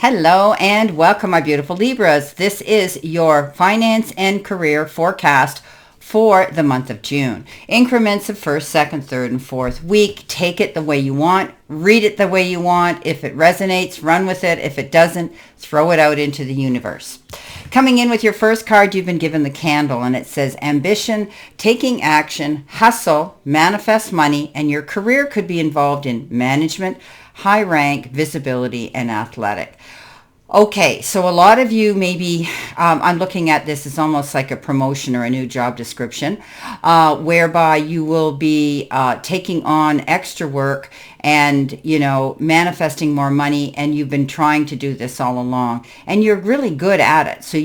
Hello and welcome, my beautiful Libras. This is your finance and career forecast for the month of June. Increments of first, second, third, and fourth week. Take it the way you want. Read it the way you want. If it resonates, run with it. If it doesn't, throw it out into the universe. Coming in with your first card, you've been given the candle, and it says ambition, taking action, hustle, manifest money, and your career could be involved in management, high rank, visibility, and athletic. Okay, so a lot of you maybe, I'm looking at this as almost like a promotion or a new job description, whereby you will be taking on extra work and, manifesting more money, and you've been trying to do this all along, and you're really good at it. So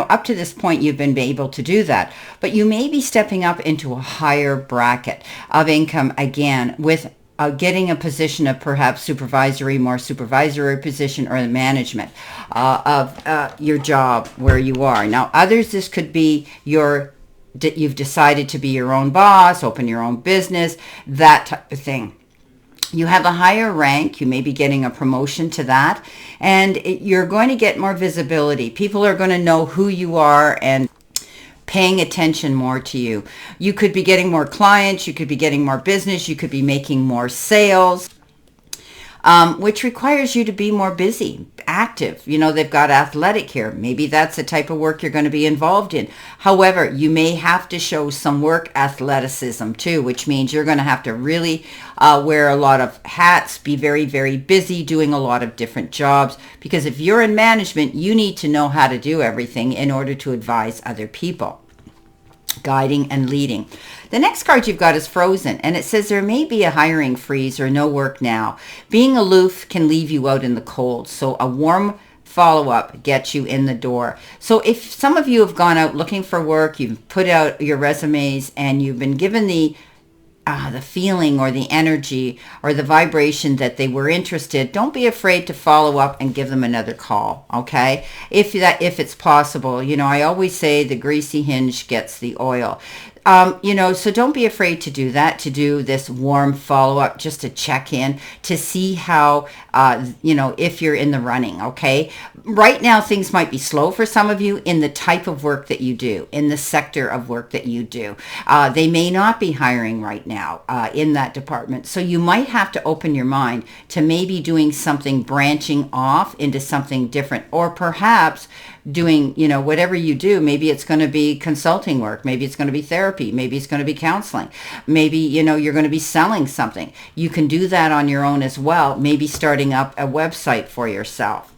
up to this point, you've been able to do that, but you may be stepping up into a higher bracket of income again with getting a position of perhaps more supervisory position, or the management of your job where you are. Now, others, this could be you've decided to be your own boss, open your own business, that type of thing. You have a higher rank, you may be getting a promotion to that, and you're going to get more visibility. People are going to know who you are and paying attention more to you. You could be getting more clients, you could be getting more business, you could be making more sales, which requires you to be more busy, active. They've got athletic here. Maybe that's the type of work you're going to be involved in. However, you may have to show some work athleticism too, which means you're going to have to really wear a lot of hats, be very, very busy doing a lot of different jobs, because if you're in management, you need to know how to do everything in order to advise other people, guiding and leading. The next card you've got is Frozen, and it says there may be a hiring freeze or no work now. Being aloof can leave you out in the cold, so a warm follow-up gets you in the door. So if some of you have gone out looking for work, you've put out your resumes, and you've been given the feeling or the energy or the vibration that they were interested, don't be afraid to follow up and give them another call, okay? If it's possible. I always say the greasy hinge gets the oil. So don't be afraid to do that, to do this warm follow-up, just to check in, to see how, if you're in the running, okay? Right now, things might be slow for some of you in the type of work that you do, in the sector of work that you do. They may not be hiring right now in that department. So you might have to open your mind to maybe doing something, branching off into something different, or perhaps doing, whatever you do. Maybe it's going to be consulting work. Maybe it's going to be therapy. Maybe it's going to be counseling. Maybe, you're going to be selling something. You can do that on your own as well. Maybe starting up a website for yourself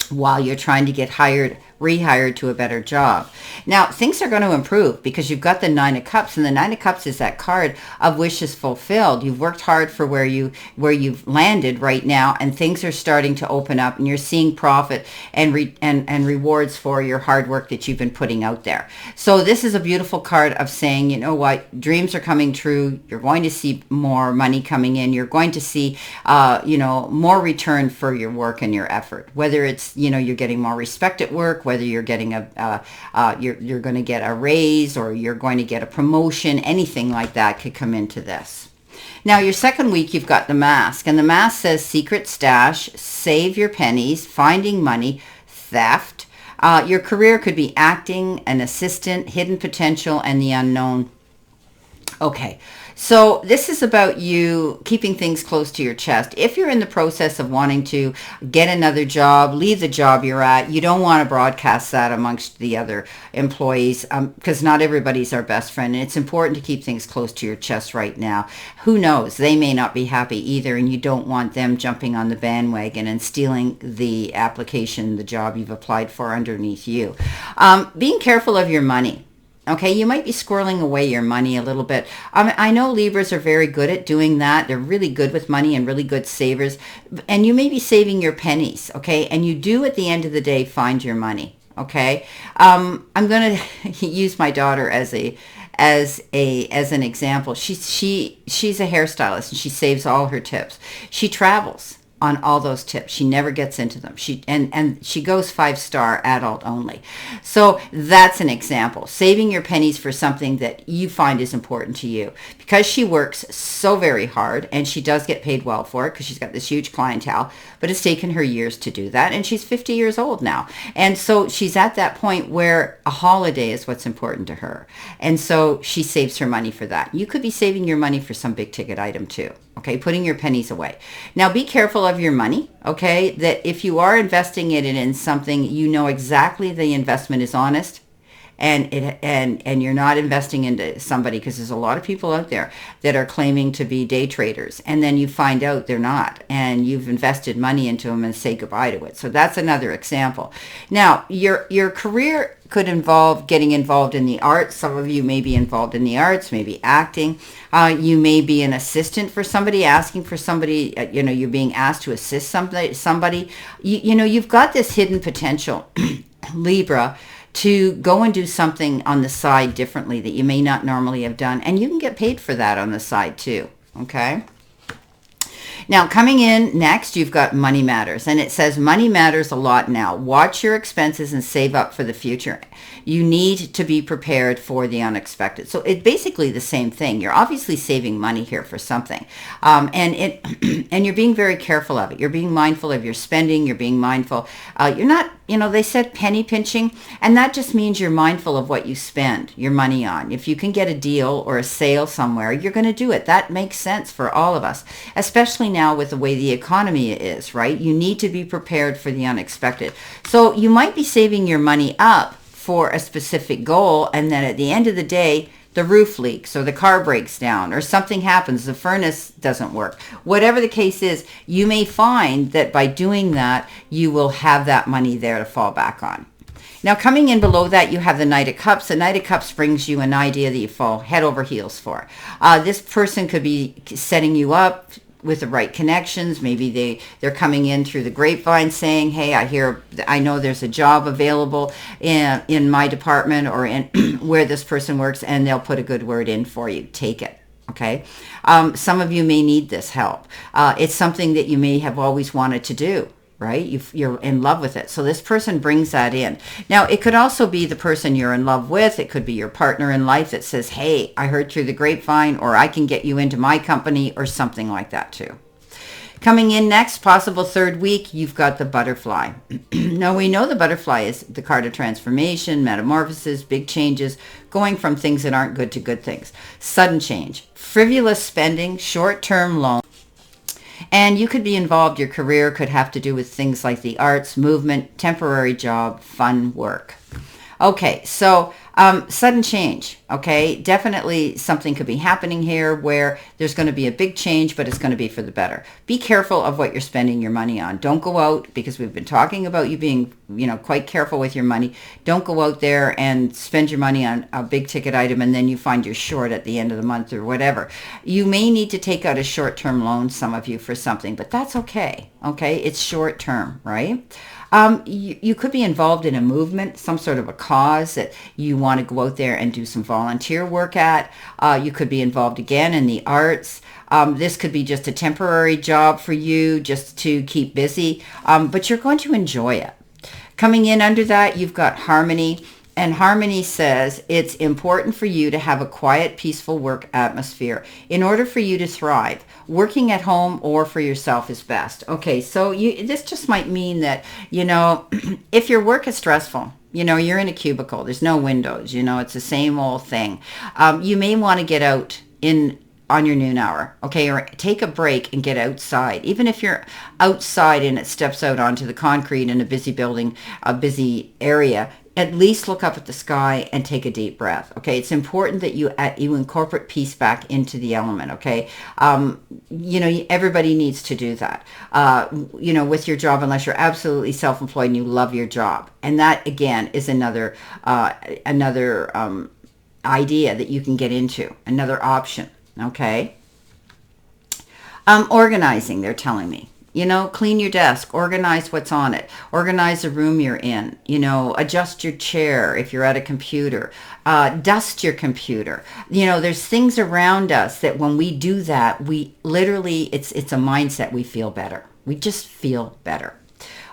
while you're trying to get rehired to a better job. Now, things are going to improve because you've got the Nine of Cups, and the Nine of Cups is that card of wishes fulfilled. You've worked hard for where you've landed right now, and things are starting to open up, and you're seeing profit and rewards for your hard work that you've been putting out there. So this is a beautiful card of saying, you know what, dreams are coming true. You're going to see more money coming in. You're going to see, more return for your work and your effort. Whether it's, you're getting more respect at work, whether you're getting you're going to get a raise, or you're going to get a promotion, anything like that could come into this. Now, your second week, you've got the Mask, and the Mask says secret stash, save your pennies, finding money, theft. Your career could be acting, an assistant, hidden potential, and the unknown. Okay, so this is about you keeping things close to your chest. If you're in the process of wanting to get another job, leave the job you're at, you don't want to broadcast that amongst the other employees, because not everybody's our best friend, and it's important to keep things close to your chest right now. Who knows? They may not be happy either, and you don't want them jumping on the bandwagon and stealing the application, the job you've applied for underneath you. Being careful of your money. Okay, you might be squirreling away your money a little bit. I know Libras are very good at doing that. They're really good with money and really good savers. And you may be saving your pennies, okay? And you do at the end of the day find your money, okay? I'm going to use my daughter as an example. She's a hairstylist, and she saves all her tips. She travels. on all those tips. She never gets into them. And she goes 5-star adult only. So that's an example. Saving your pennies for something that you find is important to you. Because she works so very hard, and she does get paid well for it because she's got this huge clientele, but it's taken her years to do that, and she's 50 years old now. And so she's at that point where a holiday is what's important to her. And so she saves her money for that. You could be saving your money for some big ticket item too. Okay, putting your pennies away. Now be careful of your money, okay? That if you are investing it in something, you know exactly the investment is honest, and you're not investing into somebody, because there's a lot of people out there that are claiming to be day traders, and then you find out they're not, and you've invested money into them and say goodbye to it. So that's another example. Now, your career could involve getting involved in the arts. Some of you may be involved in the arts, maybe acting. You may be an assistant for somebody, asking for somebody, you're being asked to assist somebody. You've got this hidden potential, Libra, to go and do something on the side differently that you may not normally have done. And you can get paid for that on the side too, okay? Now, coming in next, you've got money matters. And it says money matters a lot now. Watch your expenses and save up for the future. You need to be prepared for the unexpected. So it's basically the same thing. You're obviously saving money here for something. And you're being very careful of it. You're being mindful of your spending. You're being mindful. You're not, they said penny pinching. And that just means you're mindful of what you spend your money on. If you can get a deal or a sale somewhere, you're going to do it. That makes sense for all of us, especially now with the way the economy is, right? You need to be prepared for the unexpected. So you might be saving your money up for a specific goal, and then at the end of the day, the roof leaks or the car breaks down or something happens, the furnace doesn't work. Whatever the case is, you may find that by doing that, you will have that money there to fall back on. Now, coming in below that, you have the Knight of Cups. The Knight of Cups brings you an idea that you fall head over heels for. This person could be setting you up with the right connections. Maybe they're coming in through the grapevine saying, hey, I know there's a job available in my department or in where this person works, and they'll put a good word in for you. Take it. Okay. Some of you may need this help. It's something that you may have always wanted to do. Right? You're in love with it. So this person brings that in. Now, it could also be the person you're in love with. It could be your partner in life that says, hey, I heard through the grapevine, or I can get you into my company, or something like that too. Coming in next, possible third week, you've got the butterfly. Now, we know the butterfly is the card of transformation, metamorphosis, big changes, going from things that aren't good to good things. Sudden change, frivolous spending, short-term loans. And you could be involved, your career could have to do with things like the arts, movement, temporary job, fun work. Okay, so sudden change, okay? Definitely something could be happening here where there's going to be a big change, but it's going to be for the better. Be careful of what you're spending your money on. Don't go out, because we've been talking about you being, quite careful with your money. Don't go out there and spend your money on a big ticket item and then you find you're short at the end of the month or whatever. You may need to take out a short-term loan, some of you, for something, but that's okay, okay? It's short-term, right? You could be involved in a movement, some sort of a cause that you want to go out there and do some volunteer work at. You could be involved again in the arts. This could be just a temporary job for you just to keep busy, but you're going to enjoy it. Coming in under that, you've got harmony. And harmony says it's important for you to have a quiet, peaceful work atmosphere in order for you to thrive. Working at home or for yourself is best. Okay, so this just might mean that, if your work is stressful, you're in a cubicle, there's no windows, it's the same old thing. You may want to get out on your noon hour, okay, or take a break and get outside. Even if you're outside and it steps out onto the concrete in a busy building, a busy area, at least look up at the sky and take a deep breath. Okay, it's important that you incorporate peace back into the element. Okay, everybody needs to do that. With your job, unless you're absolutely self-employed and you love your job, and that again is another idea that you can get into, another option. Okay, organizing. They're telling me. Clean your desk, organize what's on it, organize the room you're in, adjust your chair if you're at a computer, dust your computer. There's things around us that when we do that, we literally, it's a mindset, we feel better. We just feel better.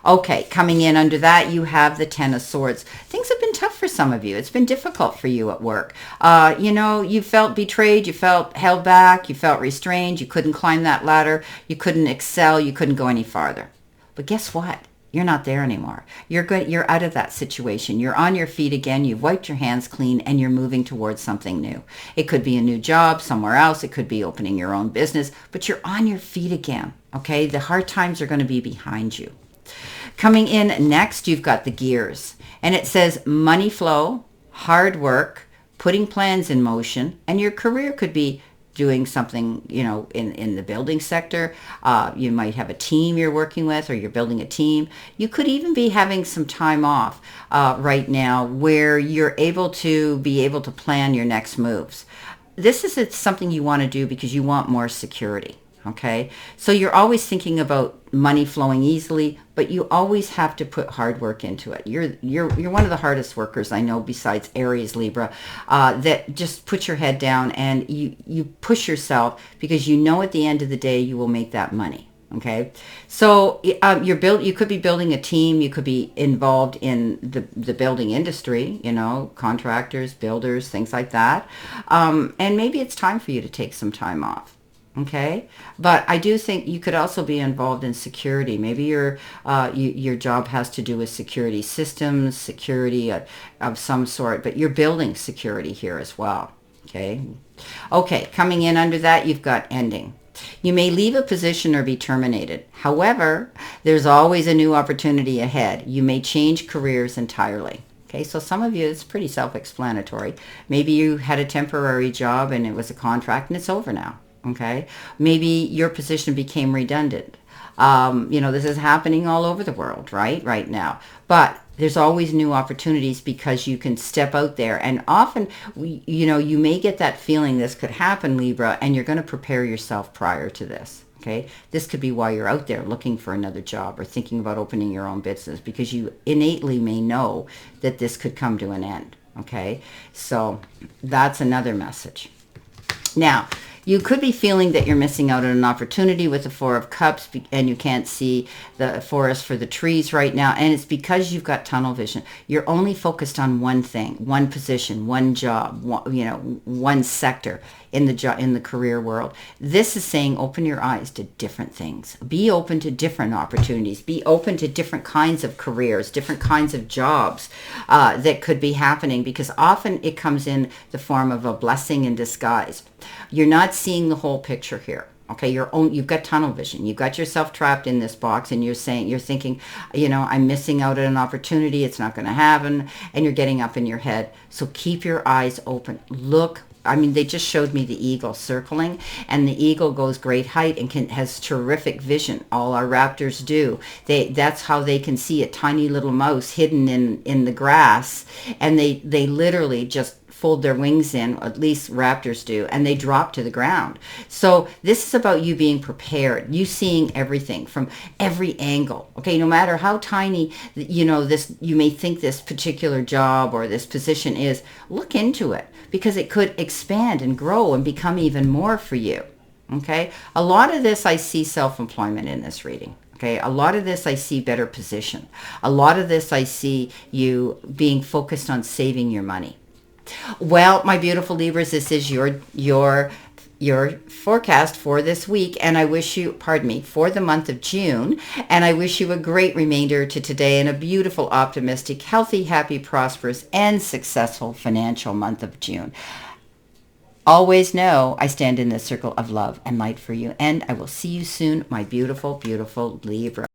Okay, coming in under that, you have the Ten of Swords. Things have been tough for some of you. It's been difficult for you at work. You felt betrayed. You felt held back. You felt restrained. You couldn't climb that ladder. You couldn't excel. You couldn't go any farther. But guess what? You're not there anymore. You're good. You're out of that situation. You're on your feet again. You've wiped your hands clean and you're moving towards something new. It could be a new job somewhere else. It could be opening your own business, but you're on your feet again. Okay. The hard times are going to be behind you. Coming in next, you've got the gears, and it says money flow, hard work, putting plans in motion, and your career could be doing something, in the building sector. You might have a team you're working with, or you're building a team. You could even be having some time off right now where you're able to plan your next moves. This is something you want to do because you want more security. Okay, so you're always thinking about money flowing easily, but you always have to put hard work into it. You're one of the hardest workers I know, besides Aries, Libra, that just put your head down and you push yourself because you know at the end of the day you will make that money. Okay, so you could be building a team. You could be involved in the building industry. Contractors, builders, things like that, and maybe it's time for you to take some time off. Okay, but I do think you could also be involved in security. Maybe your job has to do with security systems, security of some sort, but you're building security here as well. Okay, coming in under that, you've got ending. You may leave a position or be terminated. However, there's always a new opportunity ahead. You may change careers entirely. Okay, so some of you, it's pretty self-explanatory. Maybe you had a temporary job and it was a contract and it's over now. Okay, maybe your position became redundant. This is happening all over the world, right now. But there's always new opportunities because you can step out there. And often, you may get that feeling this could happen, Libra, and you're going to prepare yourself prior to this. Okay, this could be why you're out there looking for another job or thinking about opening your own business, because you innately may know that this could come to an end. Okay, so that's another message. Now, you could be feeling that you're missing out on an opportunity with the Four of Cups and you can't see the forest for the trees right now. And it's because you've got tunnel vision. You're only focused on one thing, one position, one job, one sector in the career world. This is saying open your eyes to different things. Be open to different opportunities. Be open to different kinds of careers, different kinds of jobs that could be happening, because often it comes in the form of a blessing in disguise. You're not seeing the whole picture here. Okay, you've got tunnel vision. You've got yourself trapped in this box and you're thinking, I'm missing out on an opportunity. It's not going to happen. And you're getting up in your head. So keep your eyes open. Look. They just showed me the eagle circling, and the eagle goes great height and has terrific vision. All our raptors do. That's how they can see a tiny little mouse hidden in the grass, and they literally just fold their wings in, at least raptors do, and they drop to the ground. So this is about you being prepared, you seeing everything from every angle. Okay, no matter how tiny, you may think this particular job or this position is, look into it, because it could expand and grow and become even more for you. Okay, a lot of this I see self-employment in this reading. Okay, a lot of this I see better position. A lot of this I see you being focused on saving your money. Well, my beautiful Libras, this is your forecast for this week, and I wish you, for the month of June, and I wish you a great remainder to today and a beautiful, optimistic, healthy, happy, prosperous, and successful financial month of June. Always know I stand in this circle of love and light for you, and I will see you soon, my beautiful, beautiful Libra.